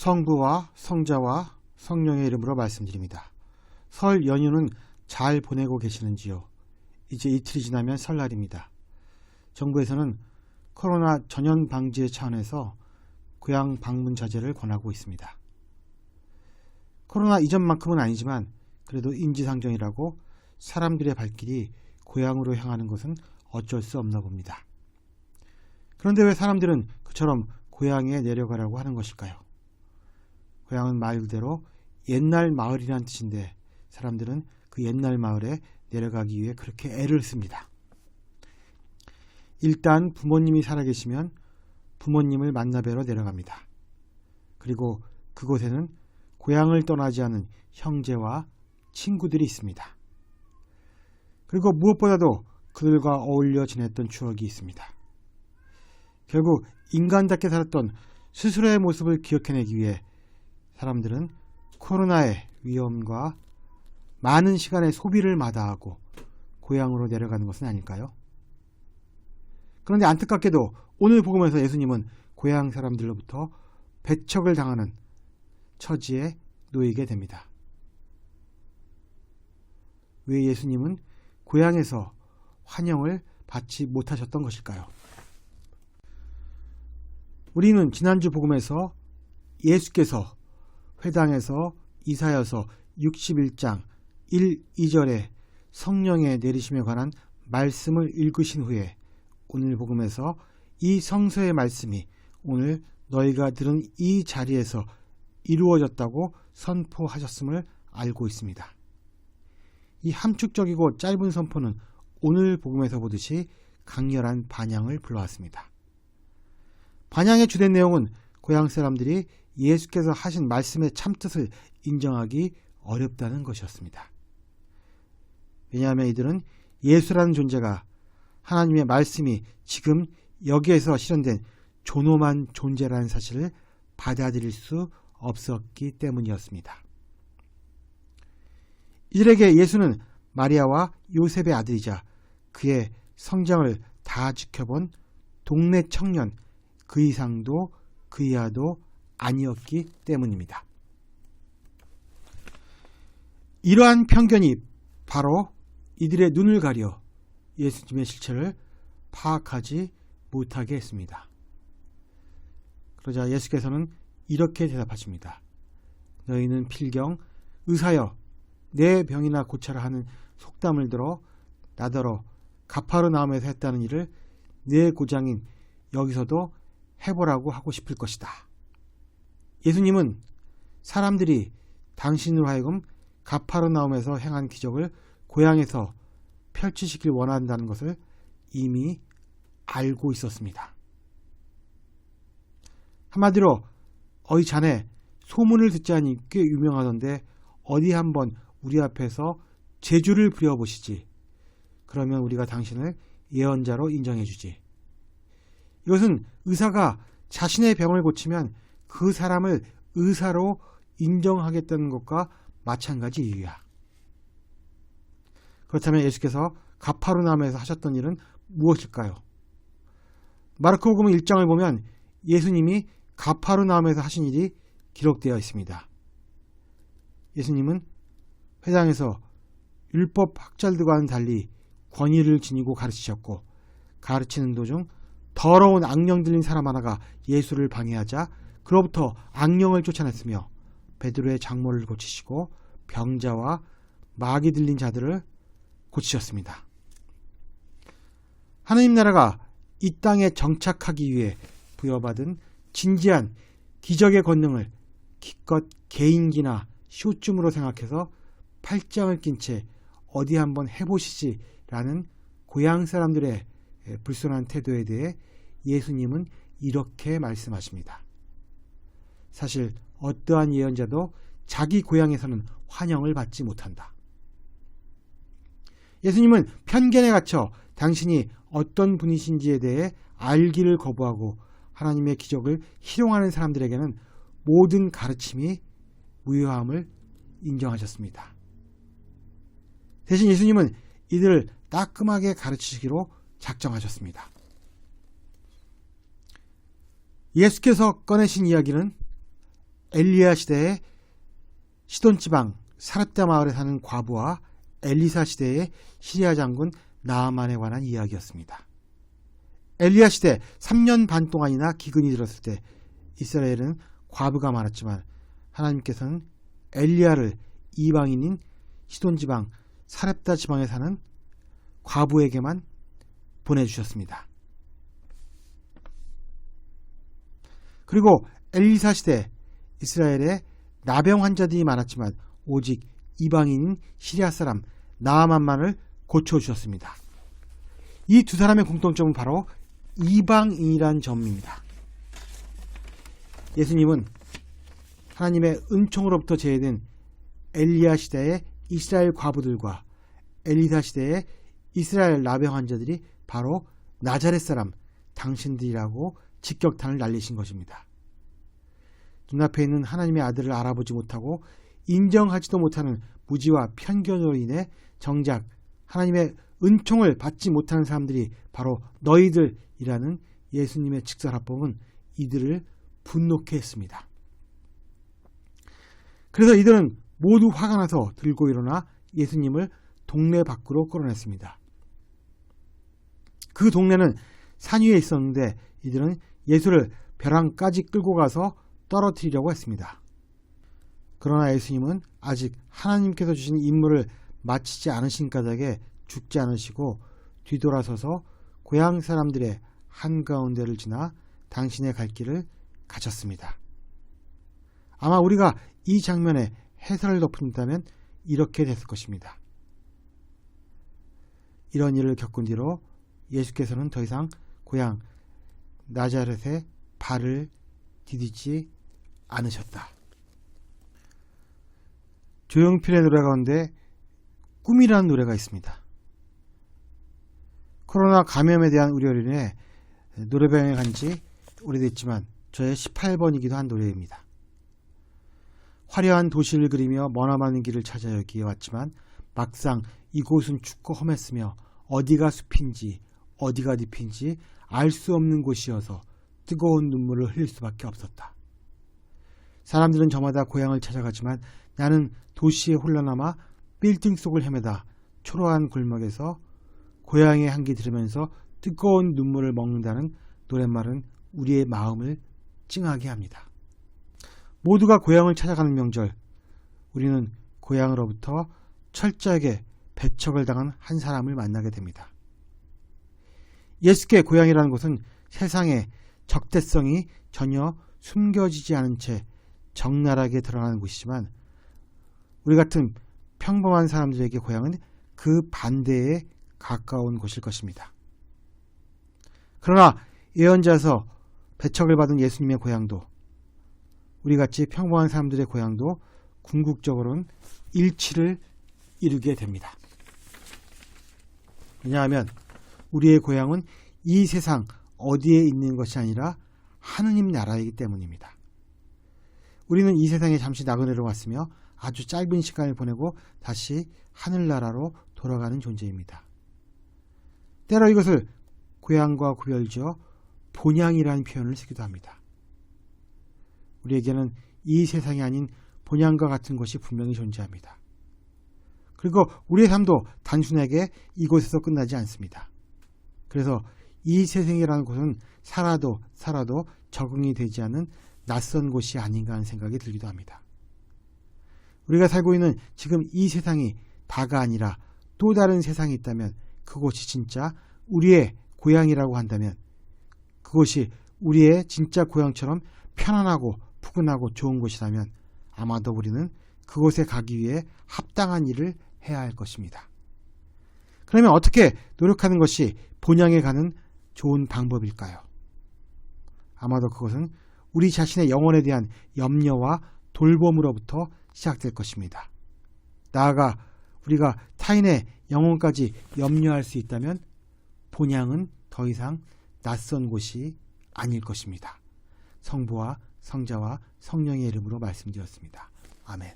성부와 성자와 성령의 이름으로 말씀드립니다. 설 연휴는 잘 보내고 계시는지요? 이제 이틀이 지나면 설날입니다. 정부에서는 코로나 전염 방지의 차원에서 고향 방문 자제를 권하고 있습니다. 코로나 이전만큼은 아니지만 그래도 인지상정이라고 사람들의 발길이 고향으로 향하는 것은 어쩔 수 없나 봅니다. 그런데 왜 사람들은 그처럼 고향에 내려가라고 하는 것일까요? 고향은 말 그대로 옛날 마을이라는 뜻인데 사람들은 그 옛날 마을에 내려가기 위해 그렇게 애를 씁니다. 일단 부모님이 살아계시면 부모님을 만나뵈러 내려갑니다. 그리고 그곳에는 고향을 떠나지 않은 형제와 친구들이 있습니다. 그리고 무엇보다도 그들과 어울려 지냈던 추억이 있습니다. 결국 인간답게 살았던 스스로의 모습을 기억해내기 위해 사람들은 코로나의 위험과 많은 시간의 소비를 마다하고 고향으로 내려가는 것은 아닐까요? 그런데 안타깝게도 오늘 복음에서 예수님은 고향 사람들로부터 배척을 당하는 처지에 놓이게 됩니다. 왜 예수님은 고향에서 환영을 받지 못하셨던 것일까요? 우리는 지난주 복음에서 예수께서 회당에서 이사야서 61장 1, 2절에 성령의 내리심에 관한 말씀을 읽으신 후에 오늘 복음에서 이 성서의 말씀이 오늘 너희가 들은 이 자리에서 이루어졌다고 선포하셨음을 알고 있습니다. 이 함축적이고 짧은 선포는 오늘 복음에서 보듯이 강렬한 반향을 불러왔습니다. 반향의 주된 내용은 고향 사람들이 예수께서 하신 말씀의 참뜻을 인정하기 어렵다는 것이었습니다. 왜냐하면 이들은 예수라는 존재가 하나님의 말씀이 지금 여기에서 실현된 존엄한 존재라는 사실을 받아들일 수 없었기 때문이었습니다. 이들에게 예수는 마리아와 요셉의 아들이자 그의 성장을 다 지켜본 동네 청년 그 이상도 그 이하도 아니었기 때문입니다. 이러한 편견이 바로 이들의 눈을 가려 예수님의 실체를 파악하지 못하게 했습니다. 그러자 예수께서는 이렇게 대답하십니다. 너희는 필경 의사여 내 병이나 고쳐라 하는 속담을 들어 나더러 가파르나움에서 했다는 일을 내 고장인 여기서도 해보라고 하고 싶을 것이다. 예수님은 사람들이 당신으로 하여금 가파르나움에서 행한 기적을 고향에서 펼치시길 원한다는 것을 이미 알고 있었습니다. 한마디로 어이 자네 소문을 듣자니 꽤 유명하던데 어디 한번 우리 앞에서 재주를 부려보시지. 그러면 우리가 당신을 예언자로 인정해 주지. 이것은 의사가 자신의 병을 고치면 그 사람을 의사로 인정하겠다는 것과 마찬가지 이유야. 그렇다면 예수께서 가파르나움에서 하셨던 일은 무엇일까요? 마르코복음 1장을 보면 예수님이 가파르나움에서 하신 일이 기록되어 있습니다. 예수님은 회당에서 율법 학자들과는 달리 권위를 지니고 가르치셨고 가르치는 도중 더러운 악령 들린 사람 하나가 예수를 방해하자 그로부터 악령을 쫓아냈으며 베드로의 장모를 고치시고 병자와 마귀 들린 자들을 고치셨습니다. 하나님 나라가 이 땅에 정착하기 위해 부여받은 진지한 기적의 권능을 기껏 개인기나 쇼쯤으로 생각해서 팔짱을 낀 채 어디 한번 해보시지라는 고향 사람들의 불손한 태도에 대해 예수님은 이렇게 말씀하십니다. 사실 어떠한 예언자도 자기 고향에서는 환영을 받지 못한다. 예수님은 편견에 갇혀 당신이 어떤 분이신지에 대해 알기를 거부하고 하나님의 기적을 희롱하는 사람들에게는 모든 가르침이 무효함을 인정하셨습니다. 대신 예수님은 이들을 따끔하게 가르치시기로 작정하셨습니다. 예수께서 꺼내신 이야기는 엘리야 시대의 시돈 지방 사렙다 마을에 사는 과부와 엘리사 시대의 시리아 장군 나아만에 관한 이야기였습니다. 엘리야 시대 3년 반 동안이나 기근이 들었을 때 이스라엘은 과부가 많았지만 하나님께서는 엘리야를 이방인인 시돈 지방 사렙다 지방에 사는 과부에게만 보내주셨습니다. 그리고 엘리사 시대 이스라엘에 나병 환자들이 많았지만 오직 이방인인 시리아 사람 나아만만을 고쳐주셨습니다. 이 두 사람의 공통점은 바로 이방인이란 점입니다. 예수님은 하나님의 은총으로부터 제외된 엘리야 시대의 이스라엘 과부들과 엘리사 시대의 이스라엘 나병 환자들이 바로 나자렛 사람 당신들이라고 직격탄을 날리신 것입니다. 눈앞에 있는 하나님의 아들을 알아보지 못하고 인정하지도 못하는 무지와 편견으로 인해 정작 하나님의 은총을 받지 못하는 사람들이 바로 너희들이라는 예수님의 직설합법은 이들을 분노케 했습니다. 그래서 이들은 모두 화가 나서 들고 일어나 예수님을 동네 밖으로 끌어냈습니다. 그 동네는 산 위에 있었는데 이들은 예수를 벼랑까지 끌고 가서 떨어뜨리려고 했습니다. 그러나 예수님은 아직 하나님께서 주신 임무를 마치지 않으신 까닭에 죽지 않으시고 뒤돌아서서 고향 사람들의 한가운데를 지나 당신의 갈 길을 가셨습니다. 아마 우리가 이 장면에 해설을 덧붙인다면 이렇게 됐을 것입니다. 이런 일을 겪은 뒤로 예수께서는 더 이상 고향 나자렛에 발을 디디지 않으셨다. 조용필의 노래 가운데 꿈이라는 노래가 있습니다. 코로나 감염에 대한 우려로 인해 노래방에 간 지 오래됐지만 저의 18번이기도 한 노래입니다. 화려한 도시를 그리며 머나먼 길을 찾아 여기에 왔지만 막상 이곳은 춥고 험했으며 어디가 숲인지 어디가 늪인지 알 수 없는 곳이어서 뜨거운 눈물을 흘릴 수밖에 없었다. 사람들은 저마다 고향을 찾아가지만 나는 도시에 홀라남아 빌딩 속을 헤매다 초라한 골목에서 고향의 향기 들으면서 뜨거운 눈물을 먹는다는 노랫말은 우리의 마음을 찡하게 합니다. 모두가 고향을 찾아가는 명절, 우리는 고향으로부터 철저하게 배척을 당한 한 사람을 만나게 됩니다. 예수께 고향이라는 곳은 세상의 적대성이 전혀 숨겨지지 않은 채 적나라하게 드러나는 곳이지만 우리 같은 평범한 사람들에게 고향은 그 반대에 가까운 곳일 것입니다. 그러나 예언자에서 배척을 받은 예수님의 고향도 우리같이 평범한 사람들의 고향도 궁극적으로는 일치를 이루게 됩니다. 왜냐하면 우리의 고향은 이 세상 어디에 있는 것이 아니라 하느님 나라이기 때문입니다. 우리는 이 세상에 잠시 나그네로 왔으며 아주 짧은 시간을 보내고 다시 하늘나라로 돌아가는 존재입니다. 때로 이것을 고향과 구별지어 본향이라는 표현을 쓰기도 합니다. 우리에게는 이 세상이 아닌 본향과 같은 것이 분명히 존재합니다. 그리고 우리의 삶도 단순하게 이곳에서 끝나지 않습니다. 그래서 이 세상이라는 곳은 살아도 적응이 되지 않는 낯선 곳이 아닌가 하는 생각이 들기도 합니다. 우리가 살고 있는 지금 이 세상이 다가 아니라 또 다른 세상이 있다면 그곳이 진짜 우리의 고향이라고 한다면 그곳이 우리의 진짜 고향처럼 편안하고 푸근하고 좋은 곳이라면 아마도 우리는 그곳에 가기 위해 합당한 일을 해야 할 것입니다. 그러면 어떻게 노력하는 것이 본향에 가는 좋은 방법일까요? 아마도 그것은 우리 자신의 영혼에 대한 염려와 돌봄으로부터 시작될 것입니다. 나아가 우리가 타인의 영혼까지 염려할 수 있다면 본향은 더 이상 낯선 곳이 아닐 것입니다. 성부와 성자와 성령의 이름으로 말씀드렸습니다. 아멘.